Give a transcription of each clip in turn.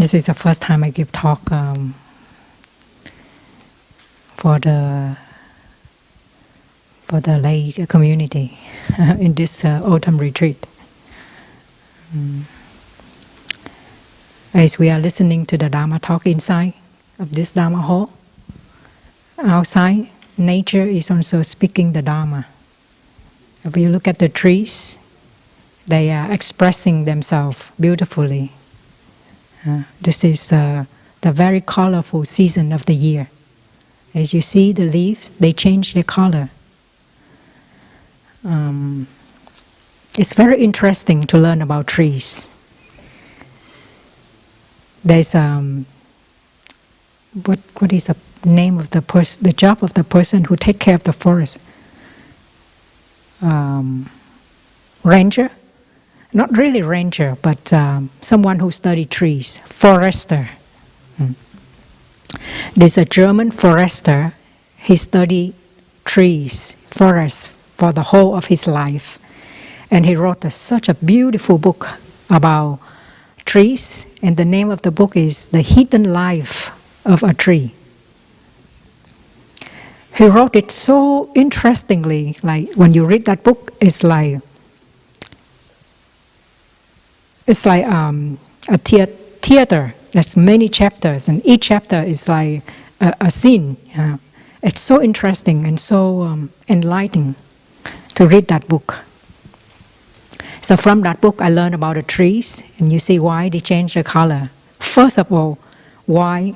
This is the first time I give talk for the lay community in this autumn retreat. As we are listening to the Dharma talk inside of this Dharma hall, outside, nature is also speaking the Dharma. If you look at the trees, they are expressing themselves beautifully. This is the very colorful season of the year. As you see the leaves, they change their color. It's very interesting to learn about trees. There's what is the name of the person? The job of the person who take care of the forest? Ranger. Not really ranger, but someone who studied trees, forester. There's a German forester. He studied trees, forests for the whole of his life. And he wrote such a beautiful book about trees. And the name of the book is The Hidden Life of a Tree. He wrote it so interestingly, like when you read that book, it's like a theater. There's many chapters, and each chapter is like a scene. It's so interesting and so enlightening to read that book. So from that book, I learned about the trees, and you see why they change their color. First of all, why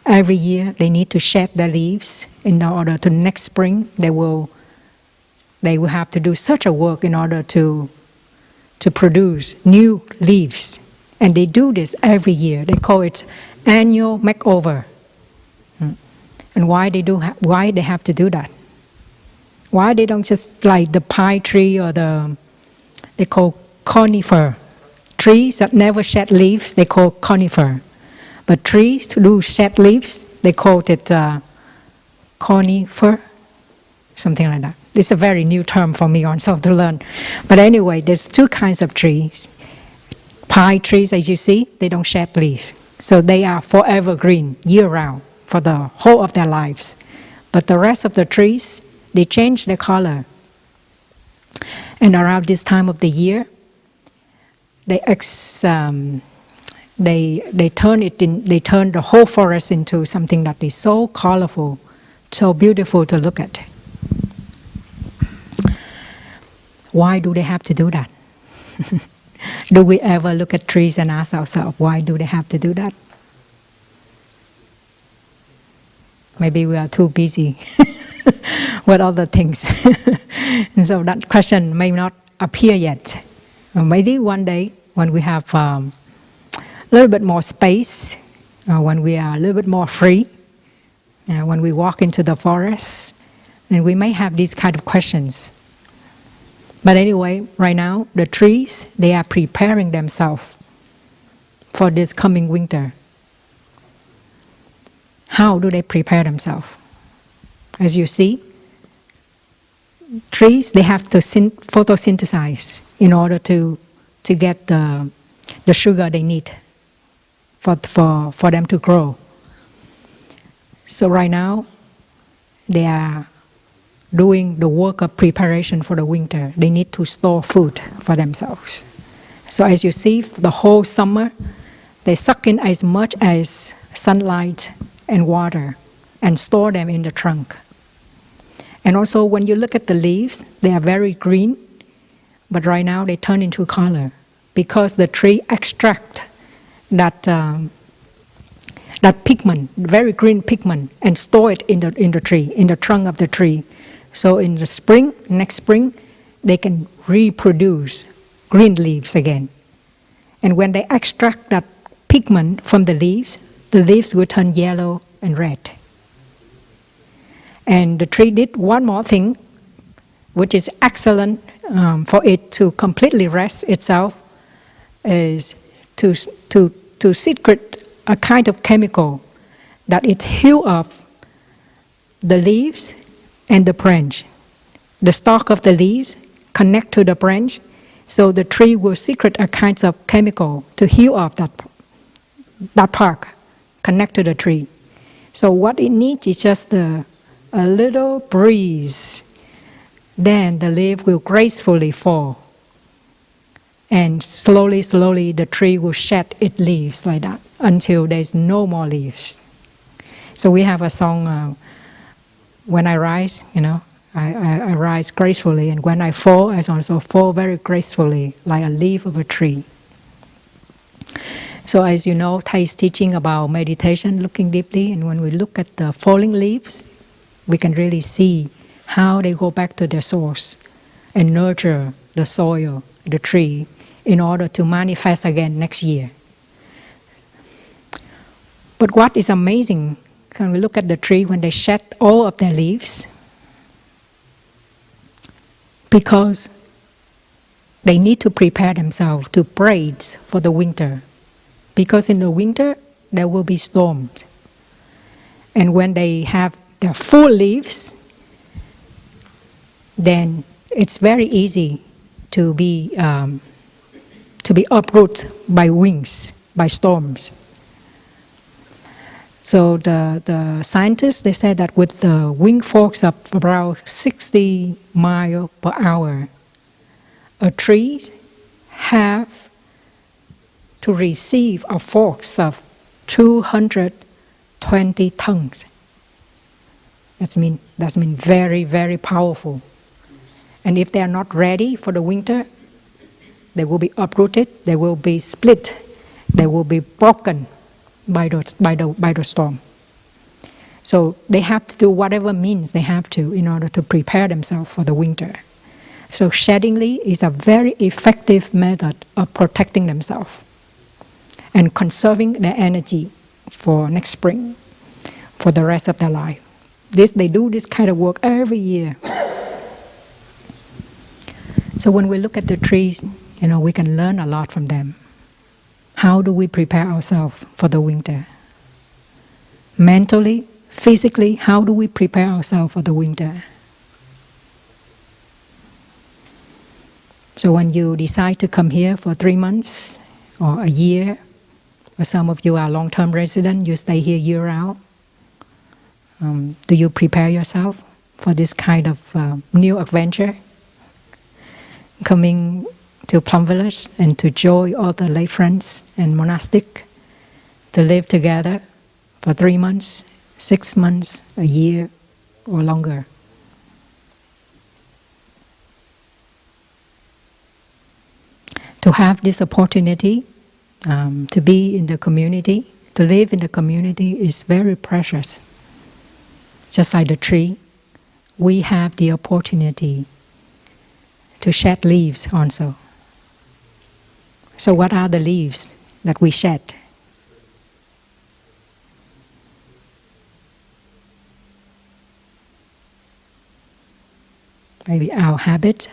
every year they need to shed their leaves in order to next spring they will have to do such a work in order to produce new leaves. And they do this every year. They call it annual makeover. And why they have to do that? Why they don't just like the pine tree or they call conifer. Trees that never shed leaves, they call conifer. But trees to do shed leaves, they call it conifer, something like that. This is a very new term for me also to learn. But anyway, there's two kinds of trees. Pine trees, as you see, they don't shed leaves. So they are forever green, year-round, for the whole of their lives. But the rest of the trees, they change their color. And around this time of the year, they turn the whole forest into something that is so colorful, so beautiful to look at. Why do they have to do that? Do we ever look at trees and ask ourselves, why do they have to do that? Maybe we are too busy with other things. And so that question may not appear yet. Maybe one day when we have a little bit more space, when we are a little bit more free, when we walk into the forest, then we may have these kind of questions. But anyway, right now, the trees, they are preparing themselves for this coming winter. How do they prepare themselves? As you see, trees, they have to photosynthesize in order to get the sugar they need for them to grow. So right now, they are doing the work of preparation for the winter. They need to store food for themselves. So as you see, the whole summer, they suck in as much as sunlight and water and store them in the trunk. And also when you look at the leaves, they are very green, but right now they turn into color because the tree extract that pigment, very green pigment, and store it in the tree, in the trunk of the tree. So in the spring, next spring, they can reproduce green leaves again. And when they extract that pigment from the leaves will turn yellow and red. And the tree did one more thing, which is excellent for it to completely rest itself, is to secrete a kind of chemical that it heals off the leaves and the branch. The stalk of the leaves connect to the branch, so the tree will secrete a kind of chemical to heal off that park, connect to the tree. So what it needs is just a little breeze. Then the leaf will gracefully fall. And slowly, slowly, the tree will shed its leaves like that until there's no more leaves. So we have a song, when I rise, I rise gracefully, and when I fall, I also fall very gracefully, like a leaf of a tree. So as you know, Thai is teaching about meditation, looking deeply, and when we look at the falling leaves, we can really see how they go back to their source and nurture the soil, the tree, in order to manifest again next year. But what is amazing, when we look at the tree when they shed all of their leaves, because they need to prepare themselves to brace for the winter. Because in the winter, there will be storms. And when they have their full leaves, then it's very easy to be uprooted by winds, by storms. So the scientists, they said that with the wind force of around 60 miles per hour, a tree have to receive a force of 220 tons. That's mean very, very powerful. And if they are not ready for the winter, they will be uprooted, they will be split, they will be broken by the storm. So they have to do whatever means they have to in order to prepare themselves for the winter. So shedding leaf is a very effective method of protecting themselves and conserving their energy for next spring, for the rest of their life. They do this kind of work every year. So when we look at the trees, we can learn a lot from them. How do we prepare ourselves for the winter? Mentally, physically, how do we prepare ourselves for the winter? So when you decide to come here for 3 months or a year, or some of you are long-term residents, you stay here year-round, do you prepare yourself for this kind of new adventure? Coming to Plum Village and to join all the lay friends and monastic to live together for 3 months, 6 months, a year, or longer. To have this opportunity to be in the community, to live in the community is very precious. Just like the tree, we have the opportunity to shed leaves also. So what are the leaves that we shed? Maybe our habit,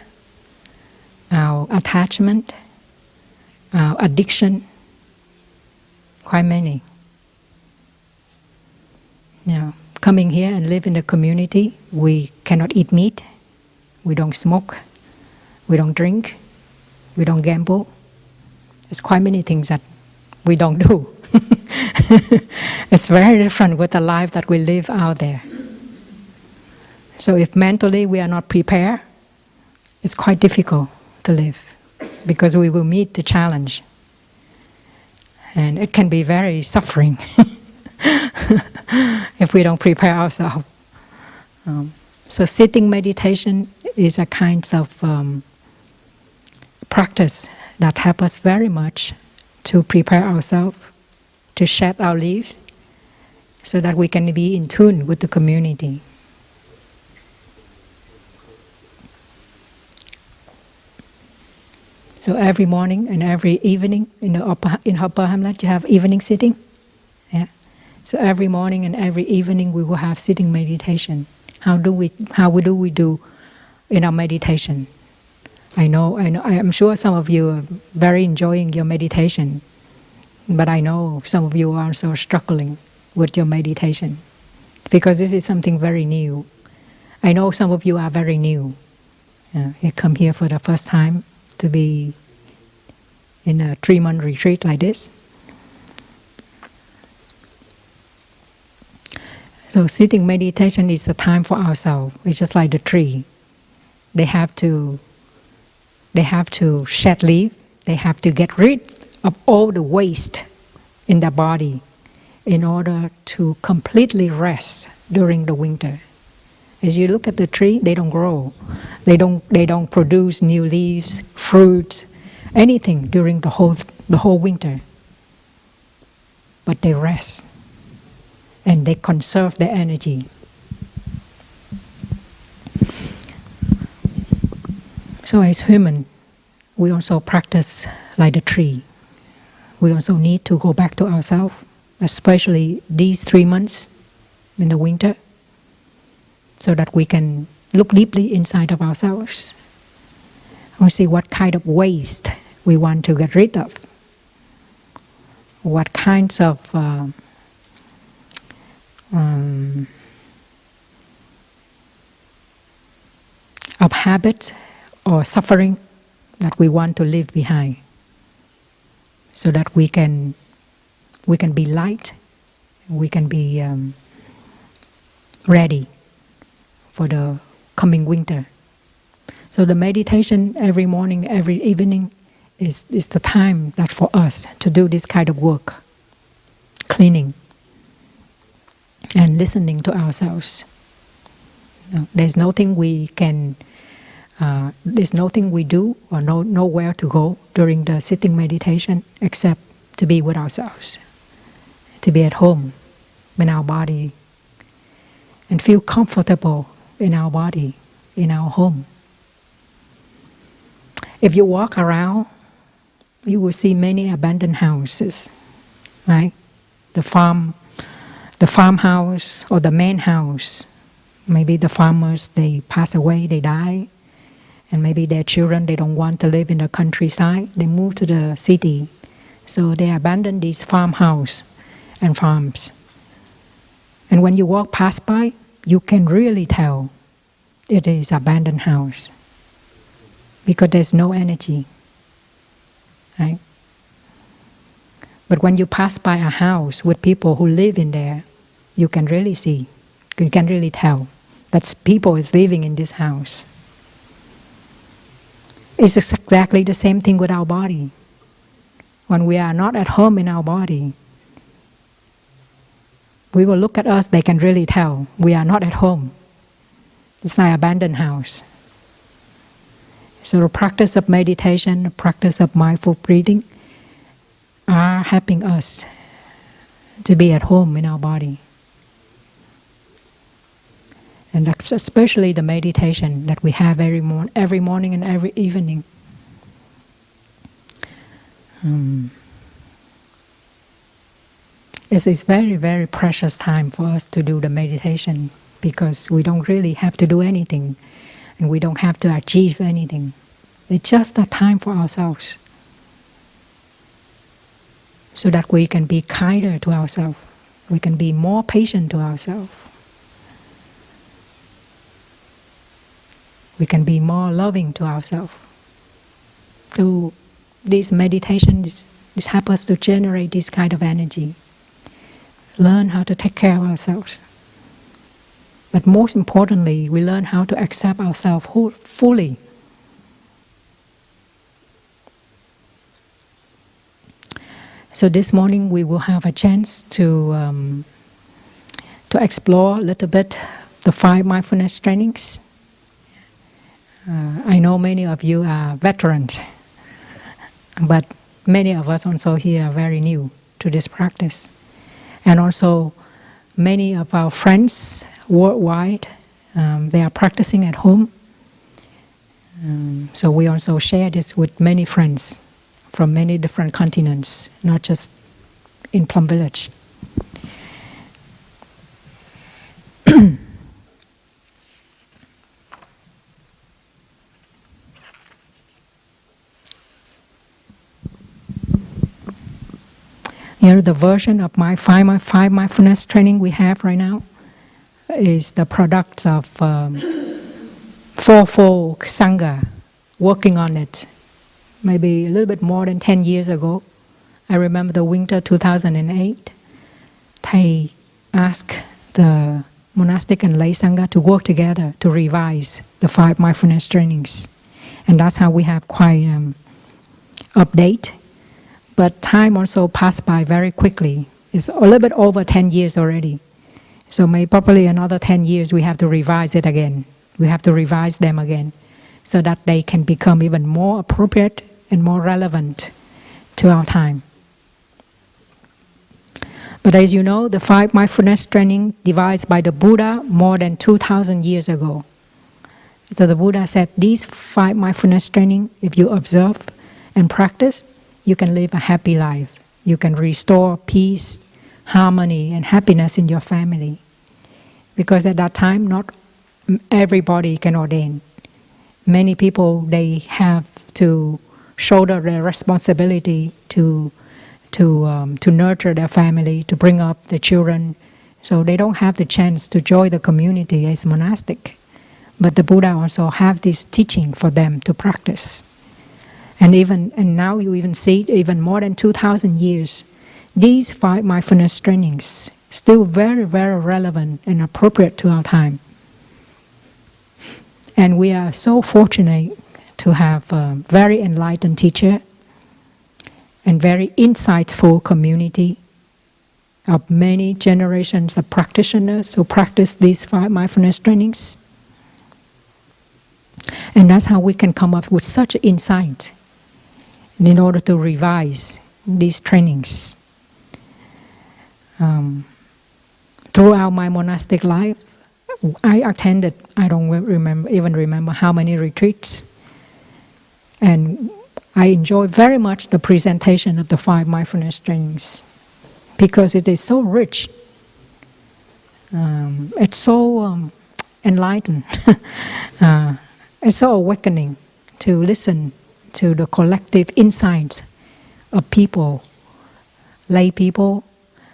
our attachment, our addiction, quite many. Coming here and live in the community, we cannot eat meat, we don't smoke, we don't drink, we don't gamble. There's quite many things that we don't do. It's very different with the life that we live out there. So if mentally we are not prepared, it's quite difficult to live because we will meet the challenge. And it can be very suffering if we don't prepare ourselves. So sitting meditation is a kind of practice that helps us very much to prepare ourselves, to shed our leaves, so that we can be in tune with the community. So every morning and every evening in Upper Hamlet, you have evening sitting. Yeah. So every morning and every evening we will have sitting meditation. How do we do in our meditation? I'm sure some of you are very enjoying your meditation, but I know some of you are also struggling with your meditation because this is something very new. I know some of you are very new. You come here for the first time to be in a 3-month retreat like this. So sitting meditation is a time for ourselves. It's just like the tree. They have to shed leaf. They have to get rid of all the waste in their body in order to completely rest during the winter. As you look at the tree, they don't grow. They don't produce new leaves, fruits, anything during the whole winter. But they rest and they conserve their energy. So as human, we also practice like the tree. We also need to go back to ourselves, especially these 3 months in the winter, so that we can look deeply inside of ourselves. We see what kind of waste we want to get rid of. What kinds of habits or suffering that we want to leave behind, so that we can be light, we can be ready for the coming winter. So the meditation every morning, every evening is the time that for us to do this kind of work, cleaning and listening to ourselves. There's nothing we can, there's nothing we do or nowhere to go during the sitting meditation except to be with ourselves, to be at home in our body and feel comfortable in our body, in our home. If you walk around, you will see many abandoned houses, right? The farmhouse or the main house. Maybe the farmers, they pass away, they die, and maybe their children, they don't want to live in the countryside, they move to the city. So they abandon these farmhouse and farms. And when you walk past by, you can really tell it is abandoned house, because there's no energy, right? But when you pass by a house with people who live in there, you can really see, you can really tell that people is living in this house. It's exactly the same thing with our body. When we are not at home in our body, we will look at us, they can really tell we are not at home. It's like an abandoned house. So the practice of meditation, the practice of mindful breathing are helping us to be at home in our body. And that's especially the meditation that we have every morning and every evening. It's a very, very precious time for us to do the meditation, because we don't really have to do anything and we don't have to achieve anything. It's just a time for ourselves, so that we can be kinder to ourselves, we can be more patient to ourselves, we can be more loving to ourselves. So this meditation this helps us to generate this kind of energy, learn how to take care of ourselves. But most importantly, we learn how to accept ourselves fully. So this morning we will have a chance to explore a little bit the 5 Mindfulness Trainings. I know many of you are veterans, but many of us also here are very new to this practice. And also many of our friends worldwide, they are practicing at home. So we also share this with many friends from many different continents, not just in Plum Village. The version of my five mindfulness training we have right now is the product of fourfold Sangha working on it. Maybe a little bit more than 10 years ago. I remember the winter 2008. Thầy asked the monastic and lay sangha to work together to revise the 5 mindfulness trainings. And that's how we have quite update. But time also passed by very quickly. It's a little bit over 10 years already. So maybe probably another 10 years we have to revise it again. We have to revise them again so that they can become even more appropriate and more relevant to our time. But as you know, the 5 mindfulness training devised by the Buddha more than 2,000 years ago. So the Buddha said these 5 mindfulness training, if you observe and practice, you can live a happy life. You can restore peace, harmony, and happiness in your family. Because at that time, not everybody can ordain. Many people, they have to shoulder their responsibility to nurture their family, to bring up the children. So they don't have the chance to join the community as monastic. But the Buddha also have this teaching for them to practice. And now you even see, even more than 2,000 years, these 5 mindfulness trainings still very, very relevant and appropriate to our time. And we are so fortunate to have a very enlightened teacher and very insightful community of many generations of practitioners who practice these 5 mindfulness trainings. And that's how we can come up with such insight in order to revise these trainings. Throughout my monastic life, I attended, I don't even remember how many retreats. And I enjoy very much the presentation of the 5 mindfulness trainings because it is so rich. It's so enlightened. It's so awakening to listen to the collective insights of people, lay people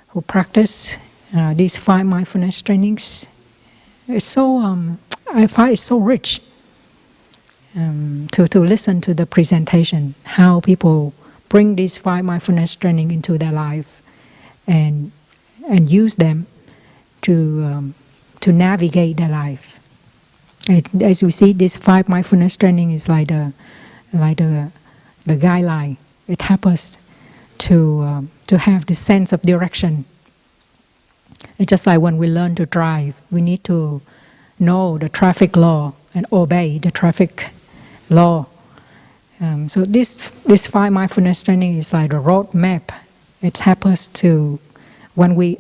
who practice these 5 mindfulness trainings. It's so, I find it so rich to listen to the presentation, how people bring these 5 mindfulness training into their life and use them to navigate their life. As we see, this 5 mindfulness training is like the guideline. It helps us to have this sense of direction. It's just like when we learn to drive, we need to know the traffic law and obey the traffic law. So this 5 mindfulness training is like a road map. It helps us to, when we,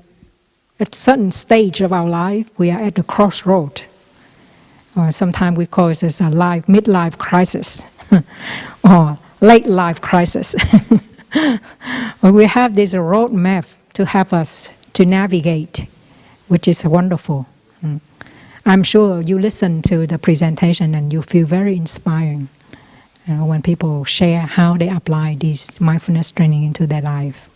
at a certain stage of our life, we are at the crossroad. Or sometimes we call it as a midlife crisis or late life crisis. But we have this road map to help us to navigate, which is wonderful. I'm sure you listen to the presentation and you feel very inspiring when people share how they apply this mindfulness training into their life.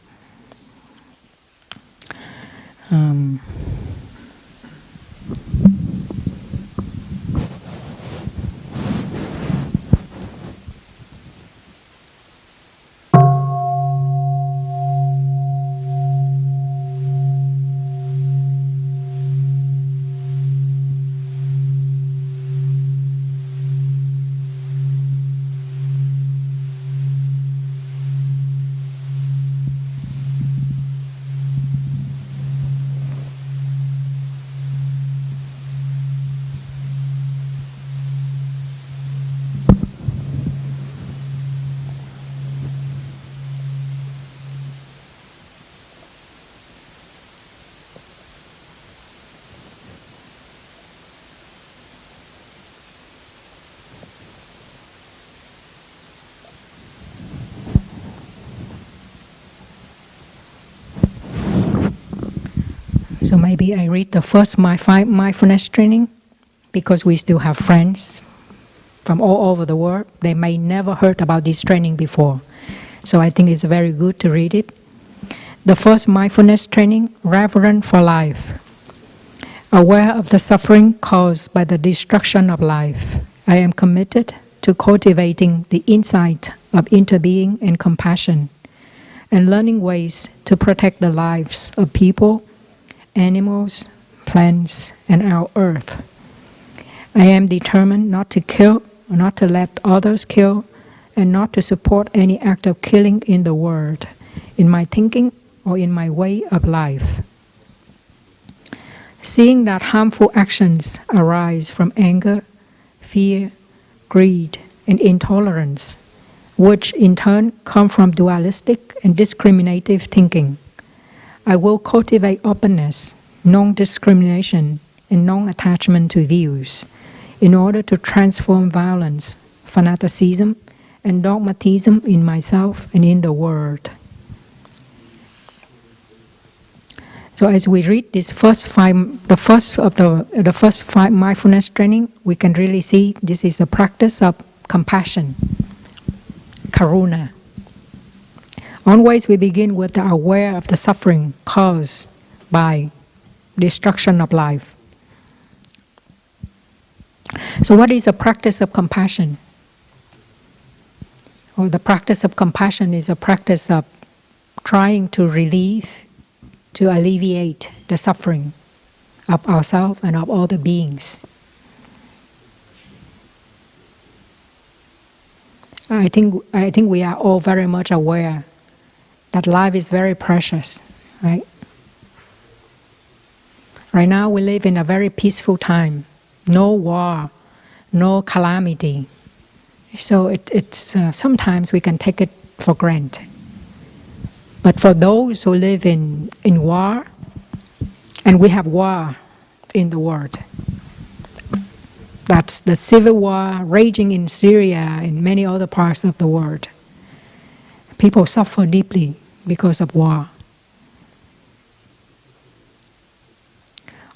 So maybe I read the first mindfulness training because we still have friends from all over the world. They may never heard about this training before. So I think it's very good to read it. The first mindfulness training, reverent for life. Aware of the suffering caused by the destruction of life, I am committed to cultivating the insight of interbeing and compassion, and learning ways to protect the lives of people, animals, plants, and our earth. I am determined not to kill, not to let others kill, and not to support any act of killing in the world, in my thinking or in my way of life. Seeing that harmful actions arise from anger, fear, greed, and intolerance, which in turn come from dualistic and discriminative thinking, I will cultivate openness, non-discrimination, and non-attachment to views in order to transform violence, fanaticism, and dogmatism in myself and in the world. So as we read the first five mindfulness training, we can really see this is a practice of compassion, karuna. Always we begin with the aware of the suffering caused by destruction of life. So what is the practice of compassion? Well, the practice of compassion is a practice of trying to alleviate the suffering of ourselves and of all the beings. I think we are all very much aware that life is very precious, right? Right now we live in a very peaceful time. No war, no calamity. So it's sometimes we can take it for granted. But for those who live in war, and we have war in the world, that's the civil war raging in Syria and many other parts of the world. People suffer deeply because of war.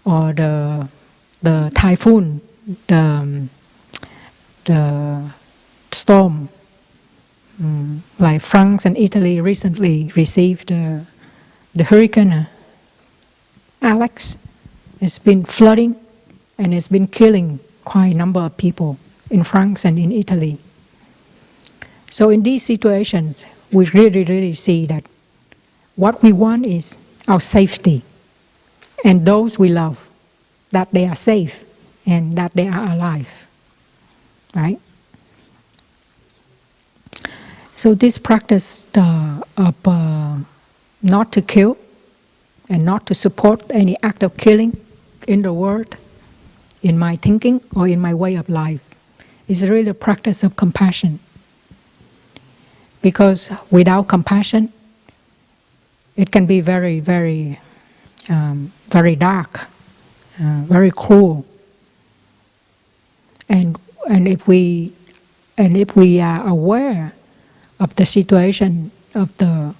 Or the typhoon, the storm, like France and Italy recently received the hurricane Alex. It's been flooding and it's been killing quite a number of people in France and in Italy. So in these situations, we really see that what we want is our safety and those we love, that they are safe and that they are alive, right? So this practice of not to kill and not to support any act of killing in the world, in my thinking or in my way of life, is really a practice of compassion. Because without compassion, it can be very, very, very dark, very cruel. And if we are aware of the situation of the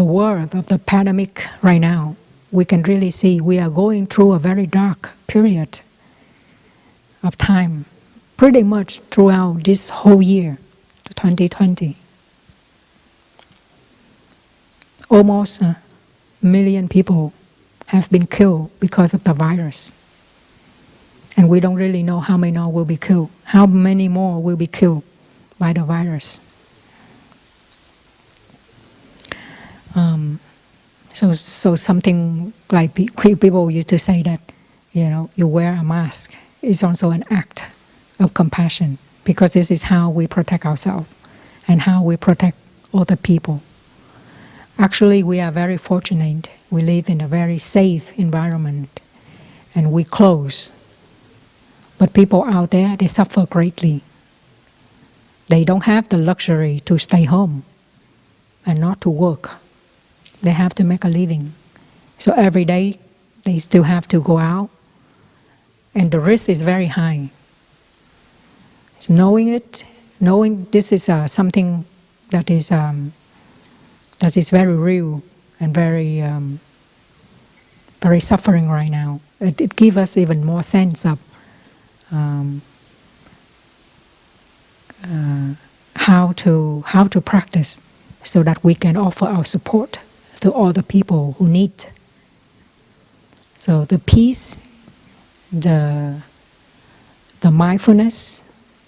world, of the pandemic right now, we can really see we are going through a very dark period of time, pretty much throughout this whole year, 2020. Almost a million people have been killed because of the virus. And we don't really know how many more will be killed, how many more will be killed by the virus. So something like people used to say that, you wear a mask is also an act of compassion, because this is how we protect ourselves and how we protect other people. Actually, we are very fortunate. We live in a very safe environment and we close. But people out there, they suffer greatly. They don't have the luxury to stay home and not to work. They have to make a living. So every day, they still have to go out. And the risk is very high. So knowing this is something that is very real and very, very suffering right now. It gives us even more sense of how to practice so that we can offer our support to all the people who need. So the peace, the mindfulness,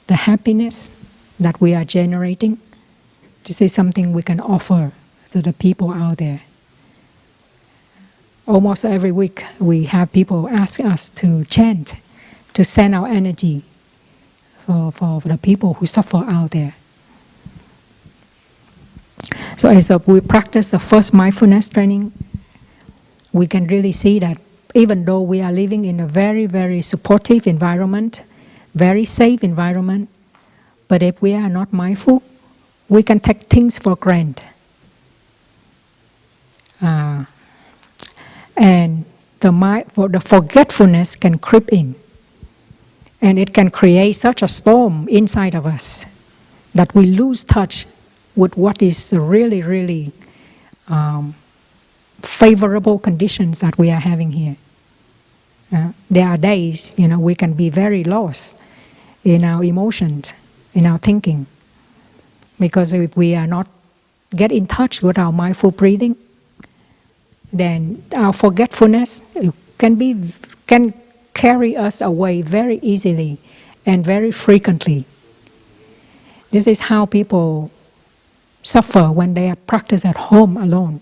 the happiness that we are generating, this is something we can offer to the people out there. almost every week we have people ask us to chant, to send our energy for the people who suffer out there. So as we practice the first mindfulness training, we can really see that even though we are living in a very, very supportive environment, very safe environment, but if we are not mindful, we can take things for granted. And the forgetfulness can creep in. And it can create such a storm inside of us that we lose touch with what is really, really favorable conditions that we are having here. There are days, we can be very lost in our emotions, in our thinking. Because if we are not get in touch with our mindful breathing, then our forgetfulness can carry us away very easily and very frequently. This is how people suffer when they practice at home alone.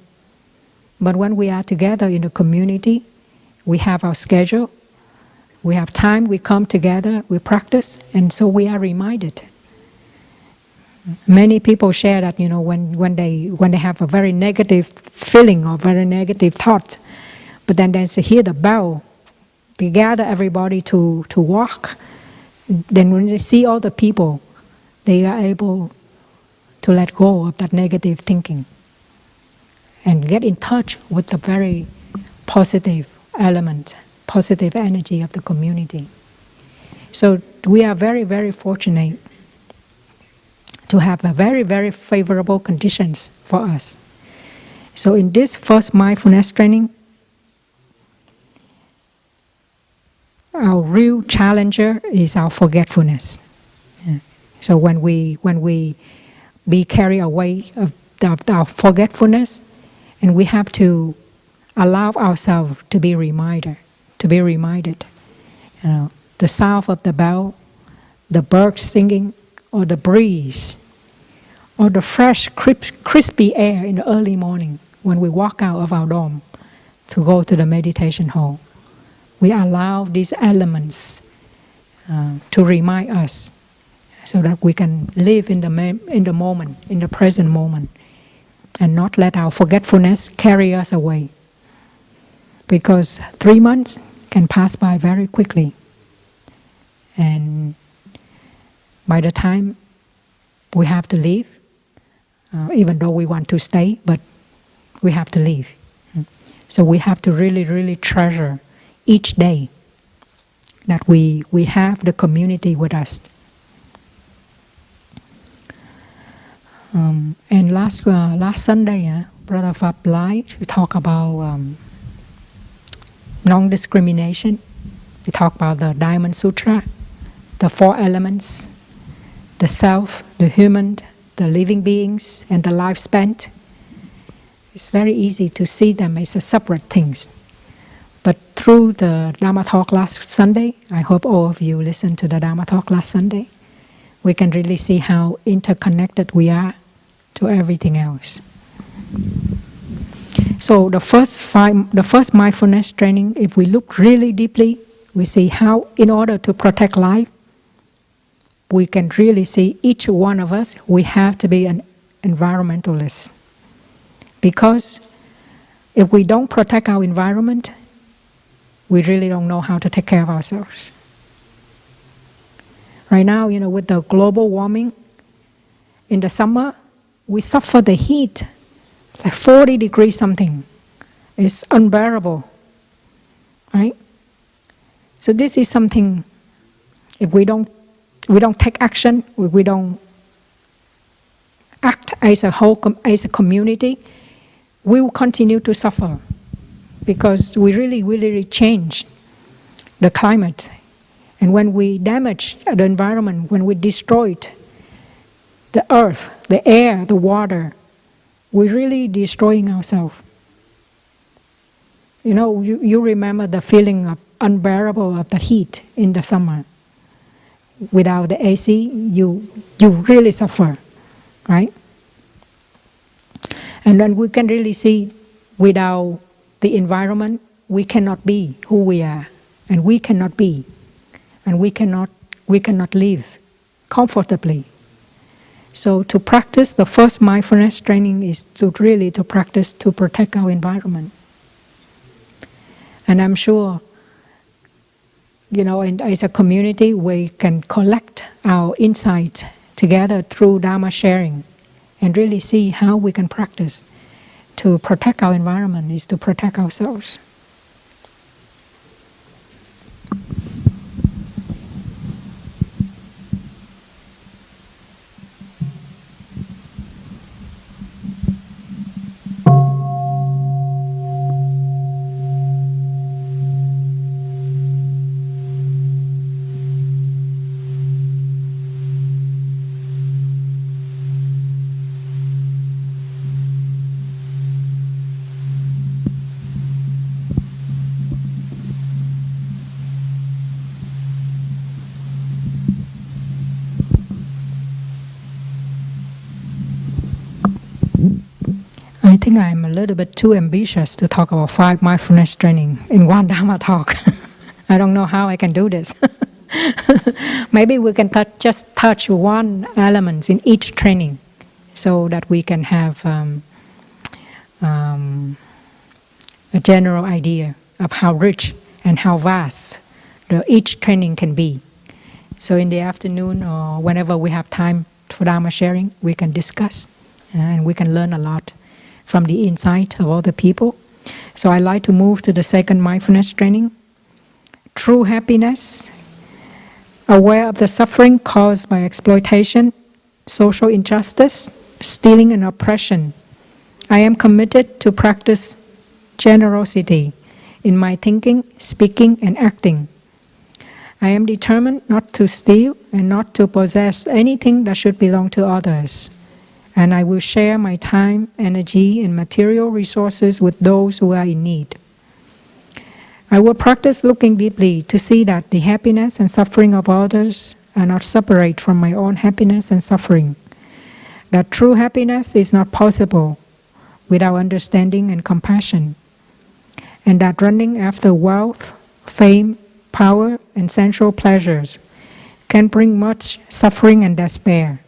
But when we are together in a community, we have our schedule, we have time, we come together, we practice, and so we are reminded. Many people share that, when they have a very negative feeling or very negative thought, but then they hear the bell, they gather everybody to walk. Then when they see all the people, they are able to let go of that negative thinking and get in touch with the very positive element, positive energy of the community. So we are very, very fortunate to have a very, very favorable conditions for us. So in this first mindfulness training, our real challenger is our forgetfulness. So when we be carried away of our forgetfulness, and we have to allow ourselves to be reminded. The sound of the bell, the birds singing, or the breeze, or the fresh, crispy air in the early morning when we walk out of our dorm to go to the meditation hall. We allow these elements to remind us so that we can live in the moment, in the present moment, and not let our forgetfulness carry us away. Because 3 months can pass by very quickly. And by the time we have to leave, even though we want to stay, but we have to leave. So we have to really, really treasure each day that we have the community with us. And last Sunday, Brother Fab Lai talked about non-discrimination. We talked about the Diamond Sutra, the 4 elements, the self, the human, the living beings, and the lifespan. It's very easy to see them as separate things. But through the Dharma talk last Sunday, I hope all of you listened to the Dharma talk last Sunday, we can really see how interconnected we are to everything else. So the first mindfulness training, if we look really deeply, we see how in order to protect life, we can really see each one of us, we have to be an environmentalist. Because if we don't protect our environment, we really don't know how to take care of ourselves. Right now, with the global warming, in the summer, we suffer the heat, like 40 degrees something. It's unbearable, right? So this is something, if we don't take action, we don't act as a community, we will continue to suffer because we really change the climate. And when we damage the environment, when we destroy it, the earth, the air, the water, we're really destroying ourselves. You remember the feeling of unbearable of the heat in the summer. Without the AC, you really suffer, right? And then we can really see without the environment, we cannot be who we are, and we cannot be, and we cannot live comfortably. So to practice, the first mindfulness training is to really to practice to protect our environment. And I'm sure, and as a community, we can collect our insights together through Dharma sharing and really see how we can practice to protect our environment, is to protect ourselves. I think I'm a little bit too ambitious to talk about 5 mindfulness training in one Dharma talk. I don't know how I can do this. Maybe we can just touch one element in each training so that we can have a general idea of how rich and how vast each training can be. So in the afternoon or whenever we have time for Dharma sharing, we can discuss and we can learn a lot from the insight of other people. So I like to move to the second mindfulness training. True happiness, aware of the suffering caused by exploitation, social injustice, stealing and oppression. I am committed to practice generosity in my thinking, speaking and acting. I am determined not to steal and not to possess anything that should belong to others. And I will share my time, energy, and material resources with those who are in need. I will practice looking deeply to see that the happiness and suffering of others are not separate from my own happiness and suffering. That true happiness is not possible without understanding and compassion. And that running after wealth, fame, power, and sensual pleasures can bring much suffering and despair.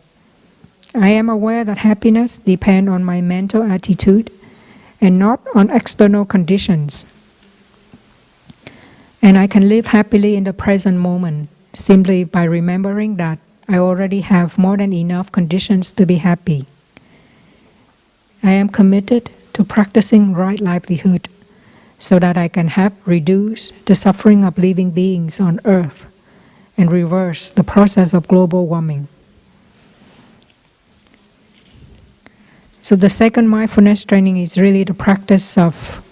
I am aware that happiness depends on my mental attitude and not on external conditions. And I can live happily in the present moment simply by remembering that I already have more than enough conditions to be happy. I am committed to practicing right livelihood so that I can help reduce the suffering of living beings on earth and reverse the process of global warming. So the second mindfulness training is really the practice of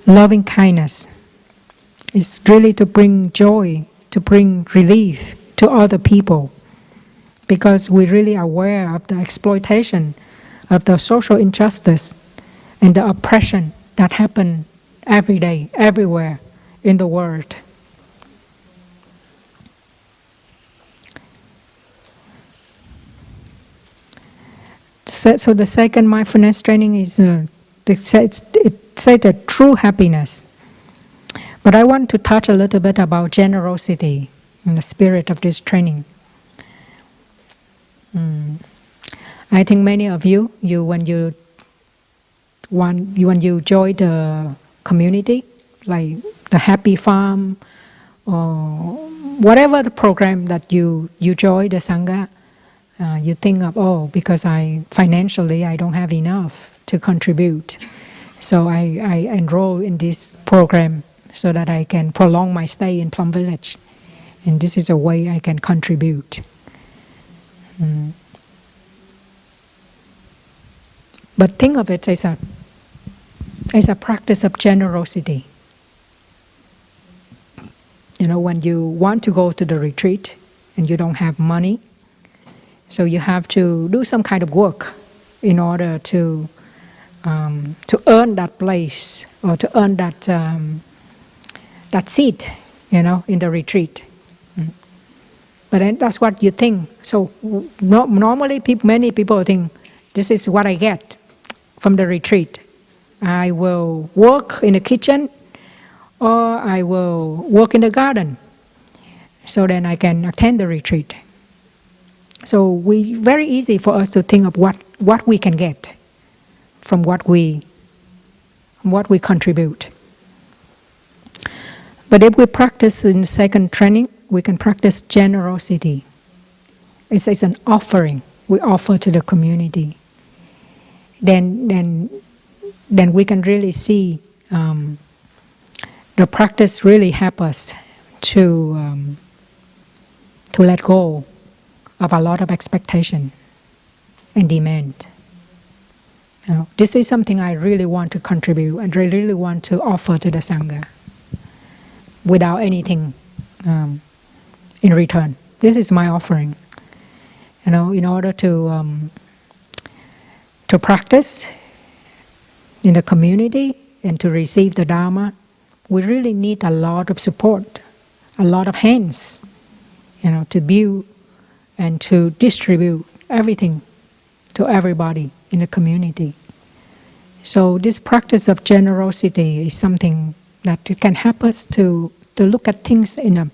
loving kindness. It's really to bring joy, to bring relief to other people, because we're really aware of the exploitation, of the social injustice and the oppression that happen every day, everywhere in the world. So the second mindfulness training is it says that true happiness. But I want to touch a little bit about generosity in the spirit of this training. I think many of you when you join the community, like the Happy Farm or whatever the program that you join, the Sangha, you think of, because financially I don't have enough to contribute. So I enroll in this program so that I can prolong my stay in Plum Village. And this is a way I can contribute. But think of it as a practice of generosity. When you want to go to the retreat and you don't have money, so you have to do some kind of work in order to earn that place or to earn that seat, in the retreat. But then that's what you think. So normally many people think, this is what I get from the retreat. I will work in the kitchen, or I will work in the garden, so then I can attend the retreat. So very easy for us to think of what we can get from what we contribute. But if we practice in the second training, we can practice generosity. It's an offering we offer to the community. Then we can really see the practice really help us to let go of a lot of expectation and demand. This is something I really want to contribute and really want to offer to the Sangha without anything in return. This is my offering. In order to practice in the community and to receive the Dharma, we really need a lot of support, a lot of hands, to build and to distribute everything to everybody in the community. So this practice of generosity is something that it can help us to look at things in a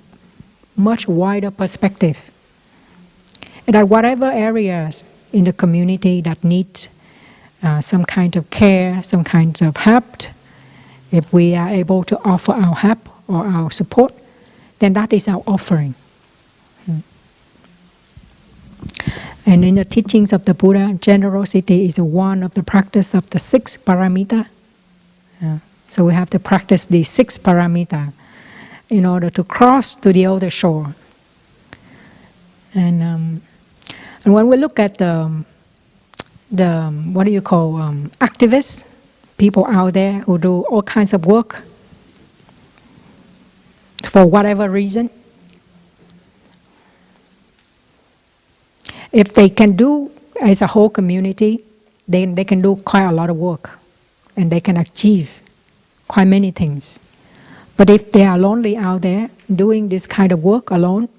much wider perspective. And that whatever areas in the community that need some kind of care, some kind of help, if we are able to offer our help or our support, then that is our offering. And in the teachings of the Buddha, generosity is one of the practice of the 6 paramita. So we have to practice the 6 paramita in order to cross to the other shore. And when we look at the activists, people out there who do all kinds of work for whatever reason, if they can do as a whole community, then they can do quite a lot of work and they can achieve quite many things. But if they are lonely out there doing this kind of work alone,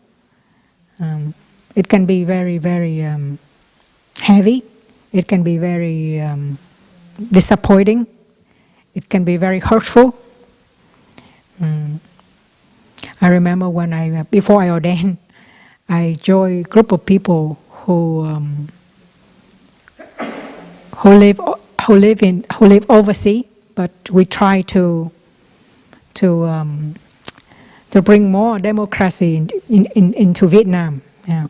it can be very, very heavy. It can be very disappointing. It can be very hurtful. I remember when before I ordained, I joined a group of people who live overseas, but we try to bring more democracy into Vietnam. Yeah.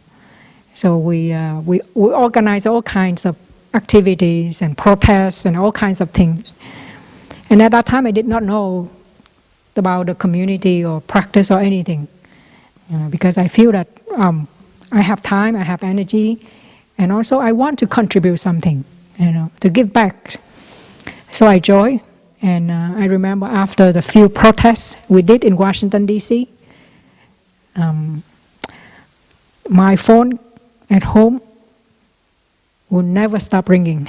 So we organize all kinds of activities and protests and all kinds of things. And at that time, I did not know about the community or practice or anything, because I feel that I have time, I have energy, and also I want to contribute something, to give back. So I joined, and I remember after the few protests we did in Washington, D.C., my phone at home would never stop ringing.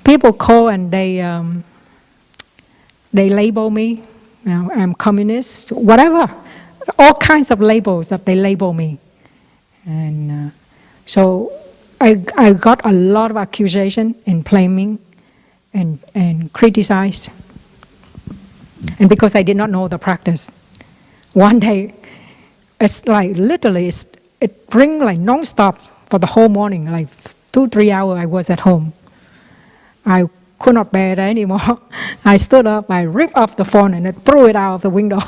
People call and they label me, I'm communist, whatever. All kinds of labels that they label me. And so I got a lot of accusation and blaming and criticized. And because I did not know the practice, one day, it's like literally, it rang like non-stop for the whole morning, like 2-3 hours I was at home. I could not bear it anymore. I stood up, I ripped off the phone and I threw it out of the window.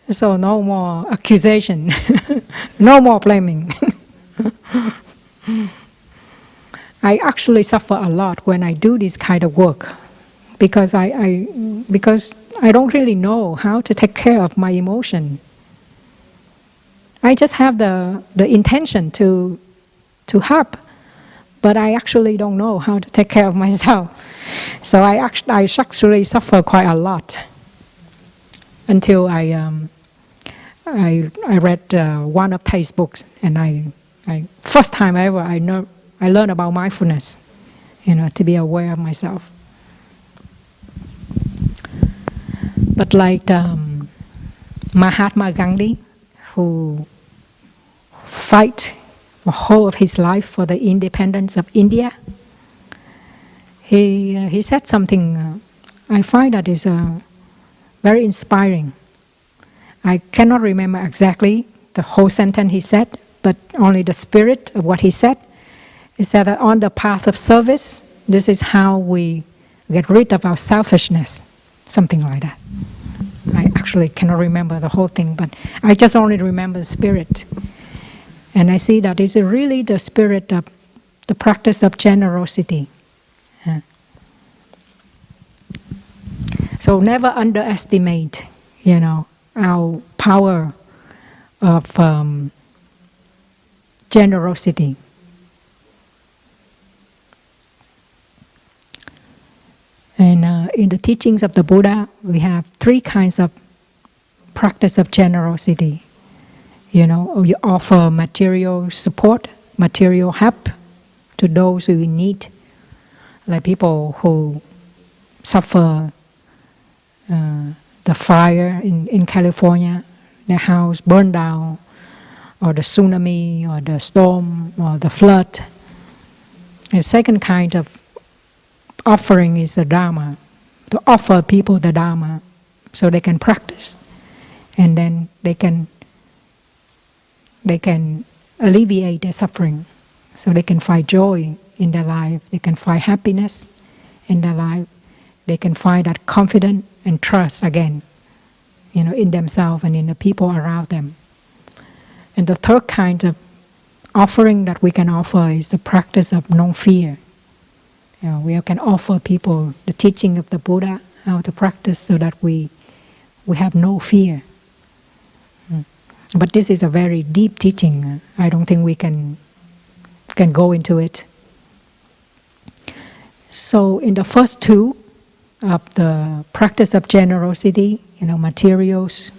So no more accusation, no more blaming. I actually suffer a lot when I do this kind of work, because I don't really know how to take care of my emotion. I just have the intention to help, but I actually don't know how to take care of myself. So I actually suffer quite a lot until I read one of Thay's books, and I first time ever I learned about mindfulness, to be aware of myself. But like Mahatma Gandhi, who fight the whole of his life for the independence of India. He said something I find that is very inspiring. I cannot remember exactly the whole sentence he said, but only the spirit of what he said. He said that on the path of service, this is how we get rid of our selfishness, something like that. I actually cannot remember the whole thing, but I just only remember the spirit. And I see that it's really the spirit of the practice of generosity. So never underestimate, our power of generosity. And in the teachings of the Buddha, we have 3 kinds of practice of generosity. You offer material support, material help to those who in need, like people who suffer the fire in California, their house burned down, or the tsunami, or the storm, or the flood. The second kind of offering is the Dharma, to offer people the Dharma so they can practice, and then they can alleviate their suffering, so they can find joy in their life, they can find happiness in their life, they can find that confidence and trust again, in themselves and in the people around them. And the third kind of offering that we can offer is the practice of non-fear. We can offer people the teaching of the Buddha, how to practice so that we have no fear. But this is a very deep teaching. I don't think we can go into it. So in the first 2 of the practice of generosity, materials,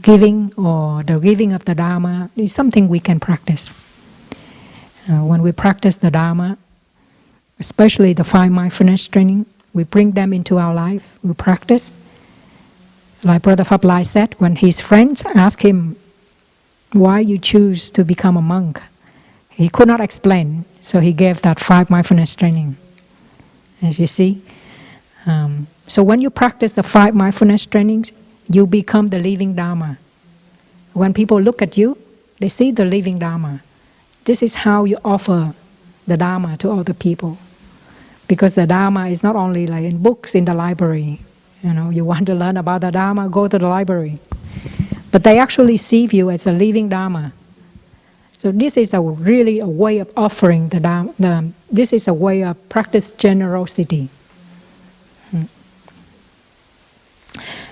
giving, or the giving of the Dharma is something we can practice. When we practice the Dharma, especially the 5 Mindfulness Training, we bring them into our life, we practice. Like Brother Fablai said, when his friends asked him, why you choose to become a monk, he could not explain, so he gave that 5 Mindfulness Training. As you see. So when you practice the 5 Mindfulness Trainings, you become the living Dharma. When people look at you, they see the living Dharma. This is how you offer the Dharma to other people. Because the Dharma is not only like in books in the library. You want to learn about the Dharma, go to the library. But they actually see you as a living Dharma. So this is really a way of offering the Dharma. This is a way of practice generosity.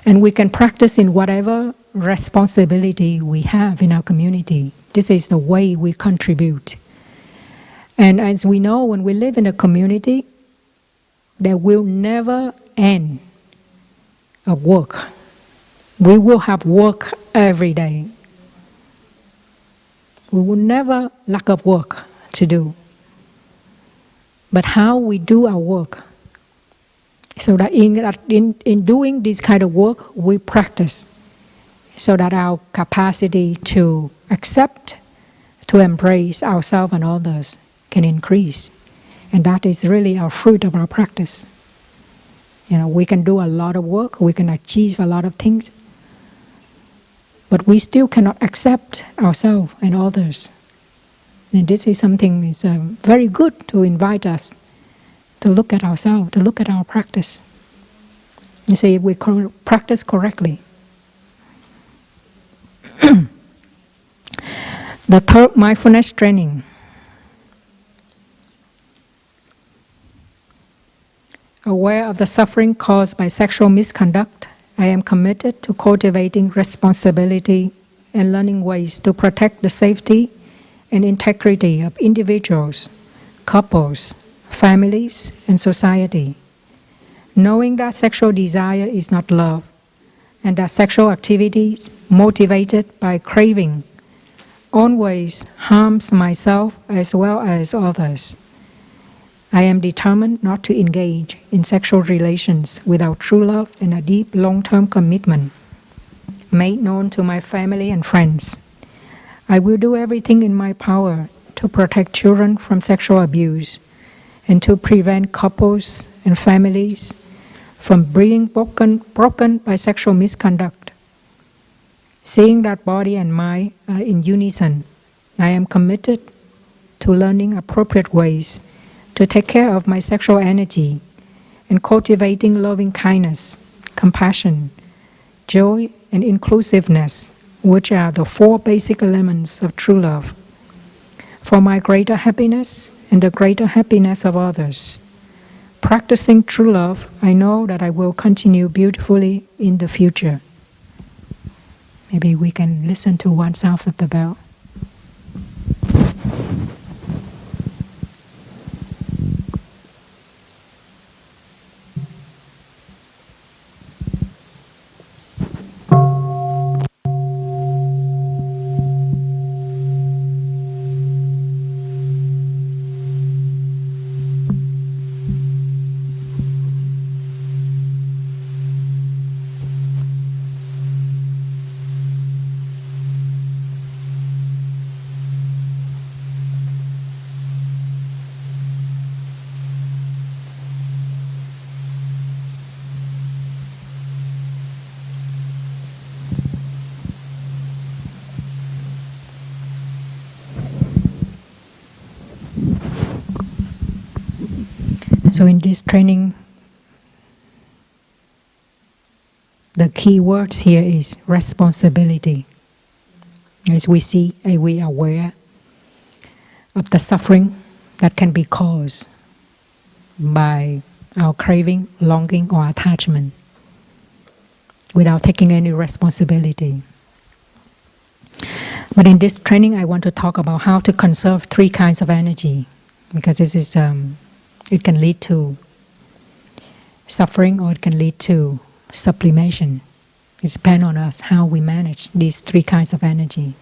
And we can practice in whatever responsibility we have in our community. This is the way we contribute. And as we know, when we live in a community, there will never end of work. We will have work every day. We will never lack of work to do. But how we do our work, so that in doing this kind of work, we practice, so that our capacity to accept, to embrace ourselves and others can increase. And that is really our fruit of our practice. We can do a lot of work, we can achieve a lot of things, but we still cannot accept ourselves and others. And this is something is very good to invite us to look at ourselves, to look at our practice. You see, if we practice correctly. The 3rd mindfulness training. Aware of the suffering caused by sexual misconduct, I am committed to cultivating responsibility and learning ways to protect the safety and integrity of individuals, couples, families, and society. Knowing that sexual desire is not love, and that sexual activities motivated by craving always harms myself as well as others. I am determined not to engage in sexual relations without true love and a deep long-term commitment made known to my family and friends. I will do everything in my power to protect children from sexual abuse and to prevent couples and families from being broken by sexual misconduct. Seeing that body and mind are in unison, I am committed to learning appropriate ways to take care of my sexual energy and cultivating loving kindness, compassion, joy, and inclusiveness, which are the 4 basic elements of true love, for my greater happiness and the greater happiness of others. Practicing true love, I know that I will continue beautifully in the future. Maybe we can listen to one sound of the bell. So in this training, the key words here is responsibility. As we see, we are aware of the suffering that can be caused by our craving, longing, or attachment without taking any responsibility. But in this training, I want to talk about how to conserve 3 kinds of energy, because this is it can lead to suffering or it can lead to sublimation. It depends on us how we manage these 3 kinds of energy.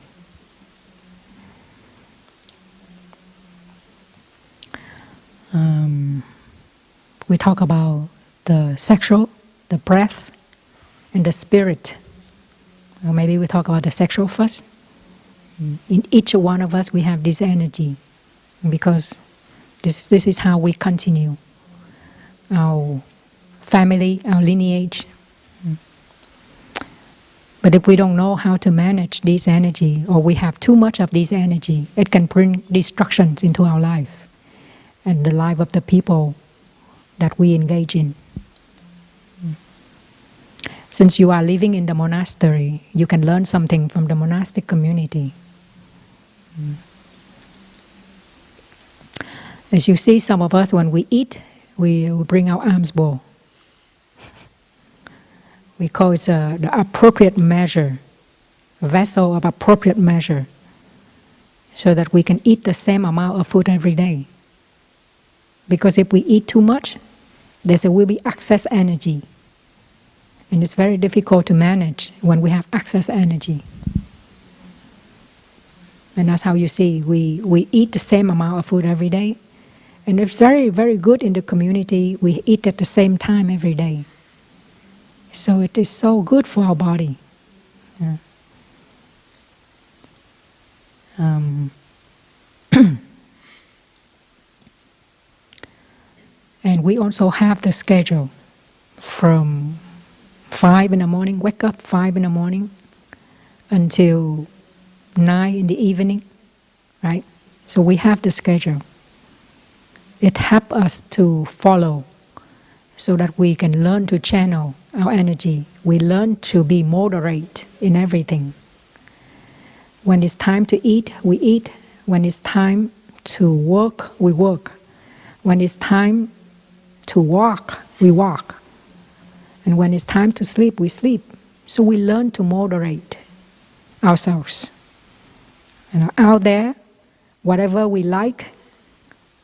We talk about the sexual, the breath, and the spirit. Or maybe we talk about the sexual first. In each one of us we have this energy, because this is how we continue our family, our lineage. But if we don't know how to manage this energy, or we have too much of this energy, it can bring destructions into our life and the life of the people that we engage in. Since you are living in the monastery, you can learn something from the monastic community. As you see, some of us, when we eat, we bring our alms bowl. We call it the appropriate measure, a vessel of appropriate measure, so that we can eat the same amount of food every day. Because if we eat too much, there will be excess energy. And it's very difficult to manage when we have excess energy. And that's how you see, we eat the same amount of food every day. And it's very, very good in the community. We eat at the same time every day. So it is so good for our body. Yeah. And we also have the schedule from 5 in the morning, wake up 5 in the morning, until 9 in the evening, right? So we have the schedule. It helps us to follow so that we can learn to channel our energy. We learn to be moderate in everything. When it's time to eat, we eat. When it's time to work, we work. When it's time to walk, we walk. And when it's time to sleep, we sleep. So we learn to moderate ourselves. And out there, whatever we like,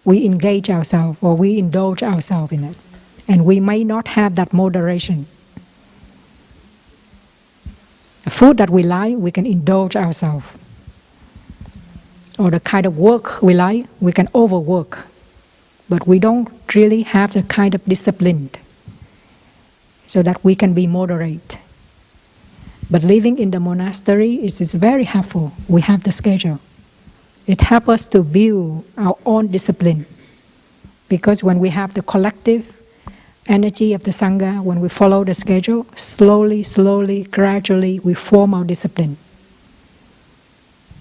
we engage ourselves or we indulge ourselves in it. And we may not have that moderation. The food that we like, we can indulge ourselves. Or the kind of work we like, we can overwork. But we don't really have the kind of discipline so that we can be moderate. But living in the monastery is very helpful. We have the schedule. It helps us to build our own discipline. Because when we have the collective energy of the Sangha, when we follow the schedule, slowly, gradually, we form our discipline.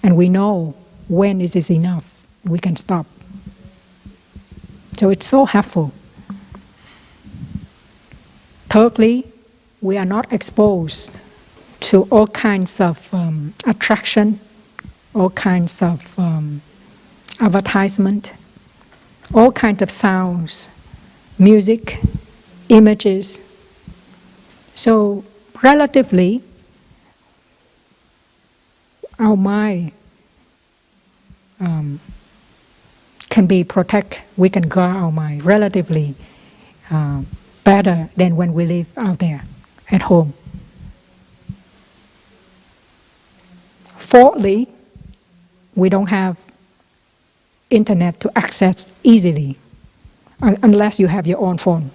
And we know when it is enough, we can stop. So it's so helpful. Thirdly, we are not exposed to all kinds of attraction, all kinds of advertisement, all kinds of sounds, music, images. So relatively, our mind can be protected. We can guard our mind relatively better than when we live out there at home. Fourthly, we don't have internet to access easily, unless you have your own phone.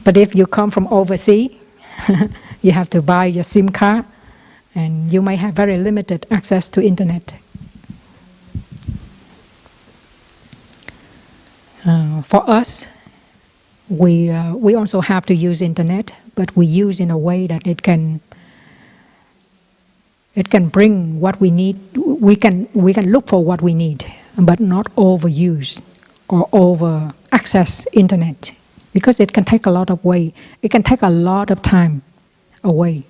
But if you come from overseas, you have to buy your SIM card, and you may have very limited access to internet. For us, we also have to use internet, but we use in a way that it can bring what we need. We can look for what we need, but not overuse or over access internet, because it can take a lot of it can take a lot of time away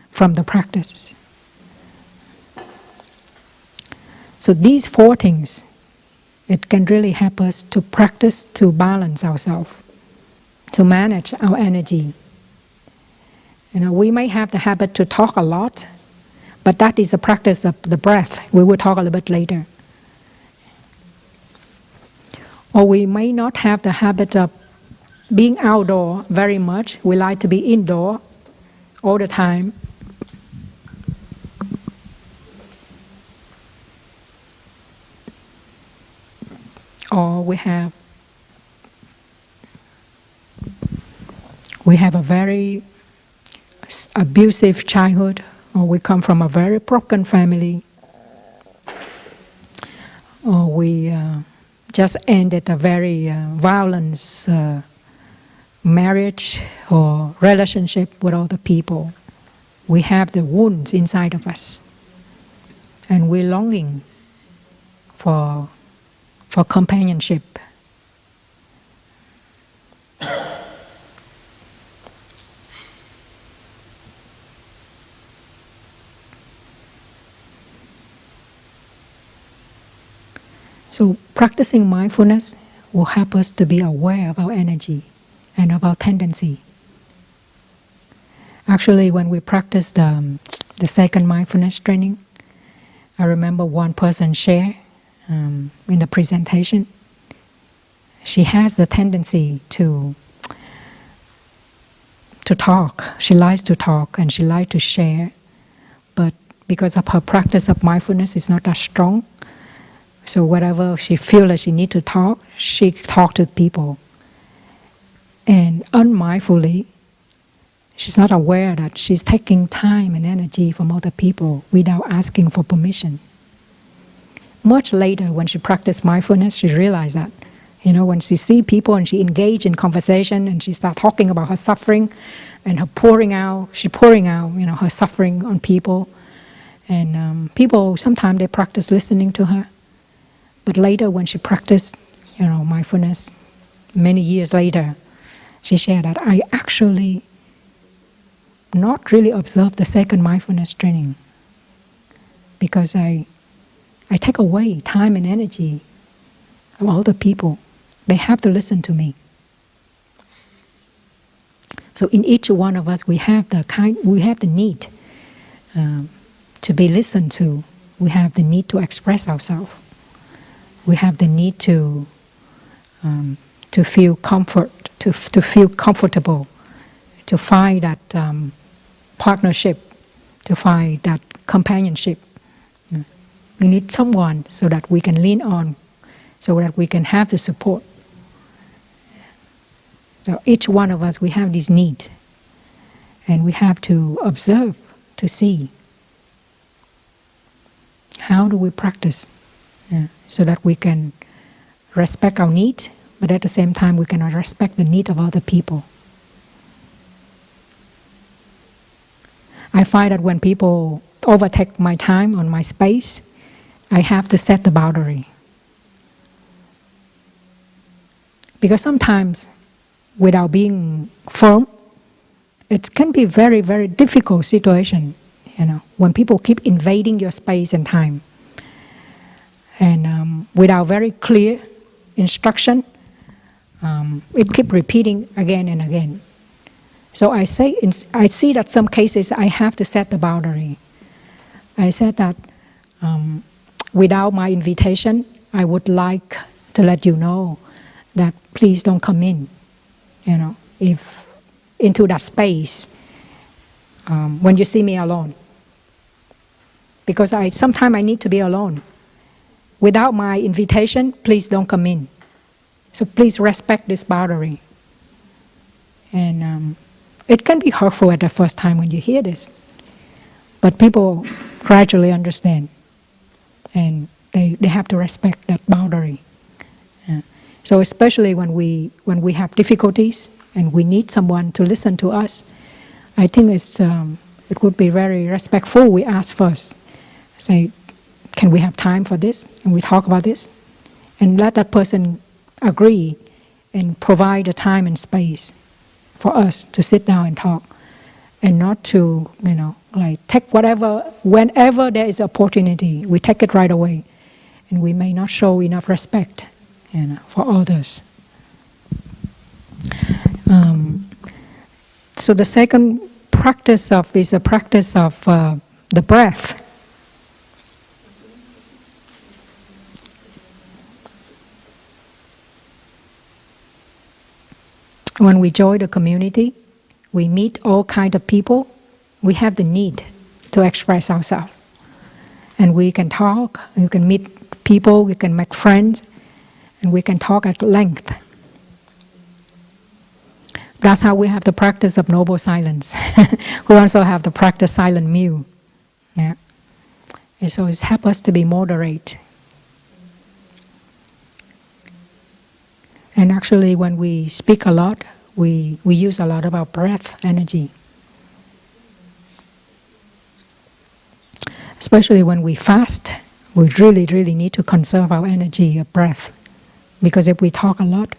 from the practice. So these four things, it can really help us to practice, to balance ourselves, to manage our energy. We may have the habit to talk a lot, but that is a practice of the breath. We will talk a little bit later. Or we may not have the habit of being outdoor very much. We like to be indoor all the time. Or we have a very abusive childhood, or we come from a very broken family, or we just ended a very violent marriage or relationship with other people. We have the wounds inside of us, and we're longing for companionship. So practicing mindfulness will help us to be aware of our energy and of our tendency. Actually, when we practiced the second mindfulness training, I remember one person share in the presentation. She has the tendency to talk. She likes to talk and she likes to share, but because of her practice of mindfulness is not that strong, so whatever she feels like she needs to talk, she talks to people. And unmindfully, she's not aware that she's taking time and energy from other people without asking for permission. Much later, when she practiced mindfulness, she realized that, when she sees people and she engages in conversation and she starts talking about her suffering and her pouring out her suffering on people. And people, sometimes they practice listening to her. But later, when she practiced, mindfulness, many years later, she shared that I actually not really observed the second mindfulness training because I take away time and energy of other people. They have to listen to me. So in each one of us, we have the need to be listened to. We have the need to express ourselves. We have the need to feel comfort, to feel comfortable, to find that partnership, to find that companionship. We need someone so that we can lean on, so that we can have the support. So each one of us, we have these needs. And we have to observe to see how do we practice so that we can respect our needs, but at the same time we cannot respect the need of other people. I find that when people overtake my time on my space, I have to set the boundary. Because sometimes, without being firm, it can be very, very difficult situation, when people keep invading your space and time. And without very clear instruction, it keeps repeating again and again. So I see that some cases I have to set the boundary. I said that without my invitation, I would like to let you know that please don't come in, if into that space when you see me alone. Because sometimes I need to be alone. Without my invitation, please don't come in. So please respect this boundary. And it can be hurtful at the first time when you hear this. But people gradually understand. And they have to respect that boundary. So especially when we have difficulties and we need someone to listen to us, I think it would be very respectful. We ask first, say, can we have time for this? And we talk about this. And let that person agree and provide the time and space for us to sit down and talk. And not to, take whatever, whenever there is opportunity, we take it right away. And we may not show enough respect, for others. So the second practice is a practice of the breath. When we join the community, we meet all kinds of people. We have the need to express ourselves. And we can talk, you can meet people, we can make friends, and we can talk at length. That's how we have the practice of noble silence. We also have the practice silent meal. Yeah. And so it helps us to be moderate. And actually when we speak a lot, we use a lot of our breath energy. Especially when we fast, we really, really need to conserve our energy of breath. Because if we talk a lot,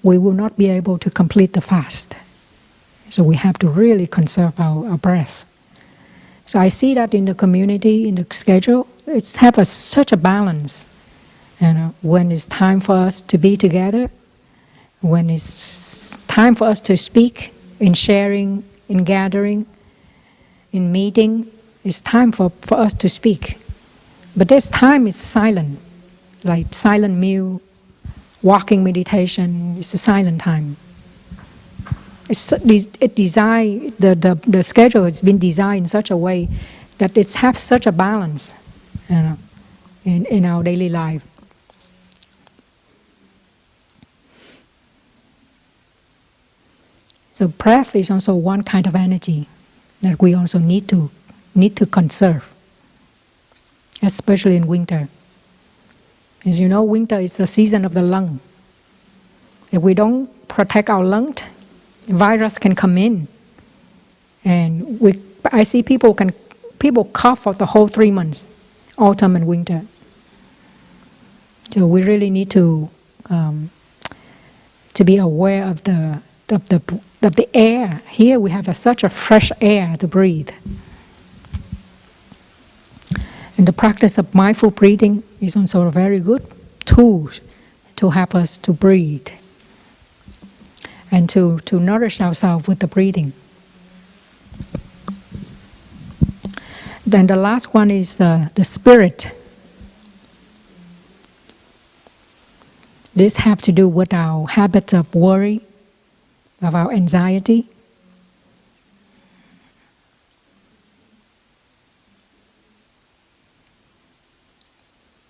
we will not be able to complete the fast. So we have to really conserve our breath. So I see that in the community, in the schedule, it's have such a balance. When it's time for us to be together, when it's time for us to speak, in sharing, in gathering, in meeting, it's time for us to speak. But this time is silent, like silent meal, walking meditation, it's a silent time. The schedule has been designed in such a way that it has such a balance, in our daily life. So breath is also one kind of energy that we also need to conserve, especially in winter. As you know, winter is the season of the lung. If we don't protect our lungs, virus can come in. And I see people cough for the whole 3 months, autumn and winter. So we really need to be aware of the air. Here we have such a fresh air to breathe. And the practice of mindful breathing is also a very good tool to help us to breathe and to nourish ourselves with the breathing. Then the last one is the spirit. This has to do with our habits of worry, of our anxiety.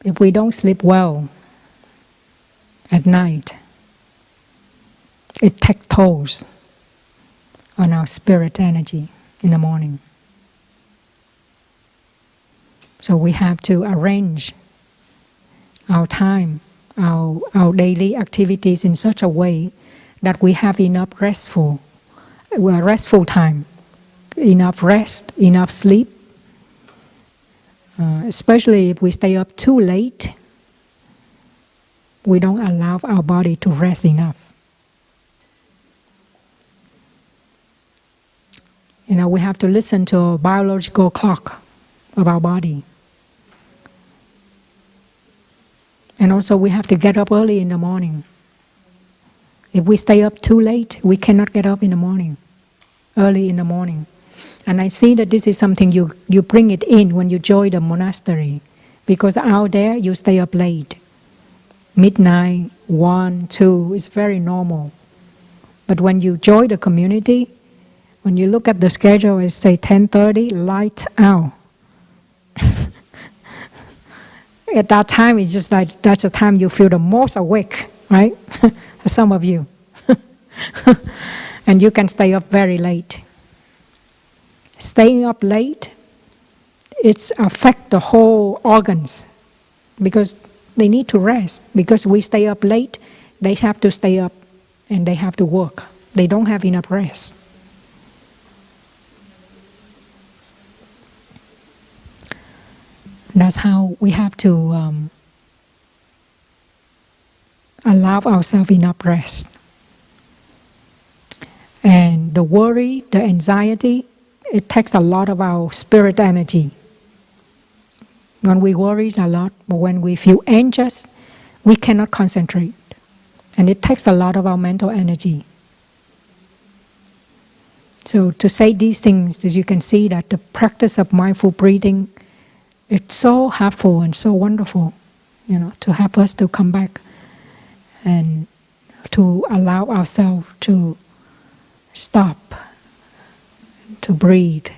If we don't sleep well at night, it takes tolls on our spirit energy in the morning. So we have to arrange our time, our daily activities in such a way that we have enough restful time, enough rest, enough sleep. Especially if we stay up too late, we don't allow our body to rest enough. We have to listen to a biological clock of our body. And also we have to get up early in the morning. If we stay up too late, we cannot get up in the morning, early in the morning. And I see that this is something you bring it in when you join the monastery. Because out there you stay up late. Midnight, 1, 2 is very normal. But when you join the community, when you look at the schedule, it's say 10:30, light out. At that time, it's just like that's the time you feel the most awake, right? Some of you. And you can stay up very late. Staying up late, it affects the whole organs because they need to rest. Because we stay up late, they have to stay up and they have to work. They don't have enough rest. That's how we have to allow ourselves enough rest. And the worry, the anxiety, it takes a lot of our spirit energy. When we worry a lot, but when we feel anxious, we cannot concentrate. And it takes a lot of our mental energy. So to say these things, as you can see that the practice of mindful breathing, it's so helpful and so wonderful, to help us to come back and to allow ourselves to stop, to breathe.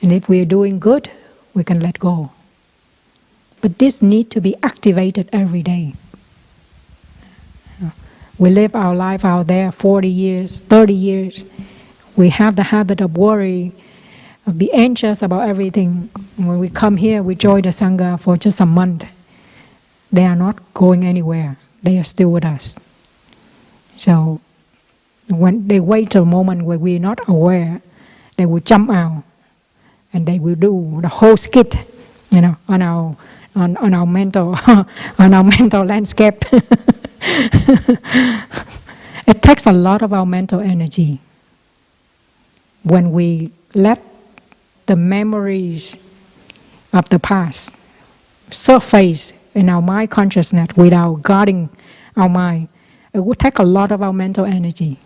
And if we are doing good, we can let go. But this needs to be activated every day. We live our life out there 40 years, 30 years. We have the habit of worry, of be anxious about everything. When we come here, we join the Sangha for just a month. They are not going anywhere. They are still with us. So when they wait till a moment where we are not aware, they will jump out and they will do the whole skit, on our mental on our mental landscape. It takes a lot of our mental energy when we let the memories of the past surface in our mind consciousness without guarding our mind. It would take a lot of our mental energy.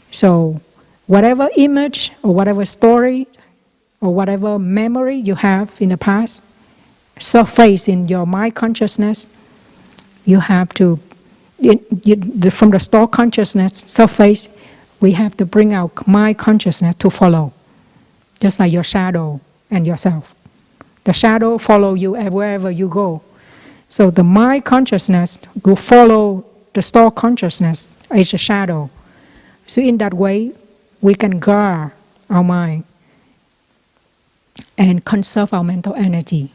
So whatever image or whatever story or whatever memory you have in the past surface in your mind consciousness, you have to, from the stored consciousness surface, we have to bring our mind consciousness to follow. Just like your shadow and yourself. The shadow follow you wherever you go. So the mind consciousness will follow the stored consciousness as a shadow. So in that way, we can guard our mind and conserve our mental energy.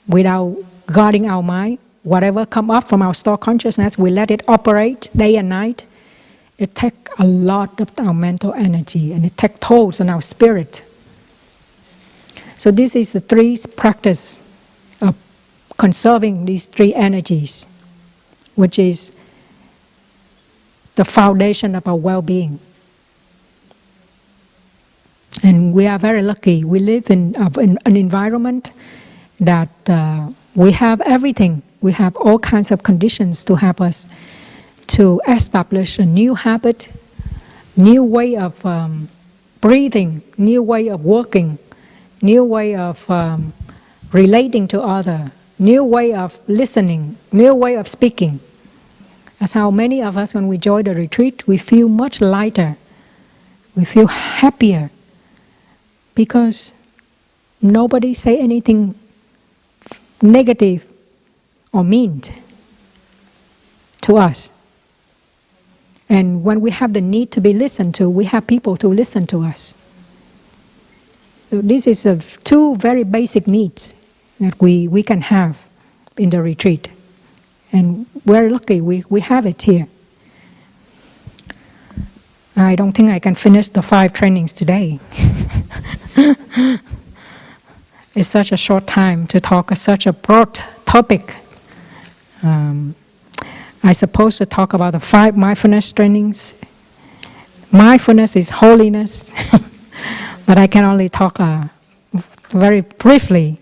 Without guarding our mind, whatever comes up from our stored consciousness, we let it operate day and night. It takes a lot of our mental energy and it takes tolls on our spirit. So this is the three practice of conserving these three energies, which is the foundation of our well-being. And we are very lucky. We live in an environment that we have everything. We have all kinds of conditions to help us to establish a new habit, new way of breathing, new way of working, new way of relating to others, new way of listening, new way of speaking. That's how many of us, when we join the retreat, we feel much lighter. We feel happier because nobody say anything negative or mean to us. And when we have the need to be listened to, we have people to listen to us. So this is two very basic needs that we can have in the retreat. And we're lucky we have it here. I don't think I can finish the 5 trainings today. It's such a short time to talk such a broad topic. I suppose to talk about the 5 mindfulness trainings. Mindfulness is holiness, but I can only talk very briefly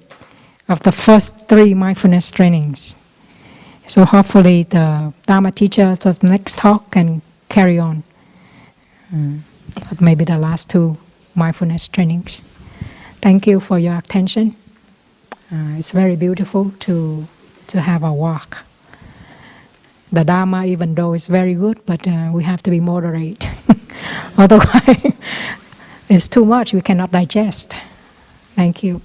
of the first 3 mindfulness trainings. So hopefully the Dharma teacher of the next talk can carry on. But maybe the last 2 mindfulness trainings. Thank you for your attention. It's very beautiful to have a walk. The Dharma, even though it's very good, but we have to be moderate. Otherwise, it's too much, we cannot digest. Thank you.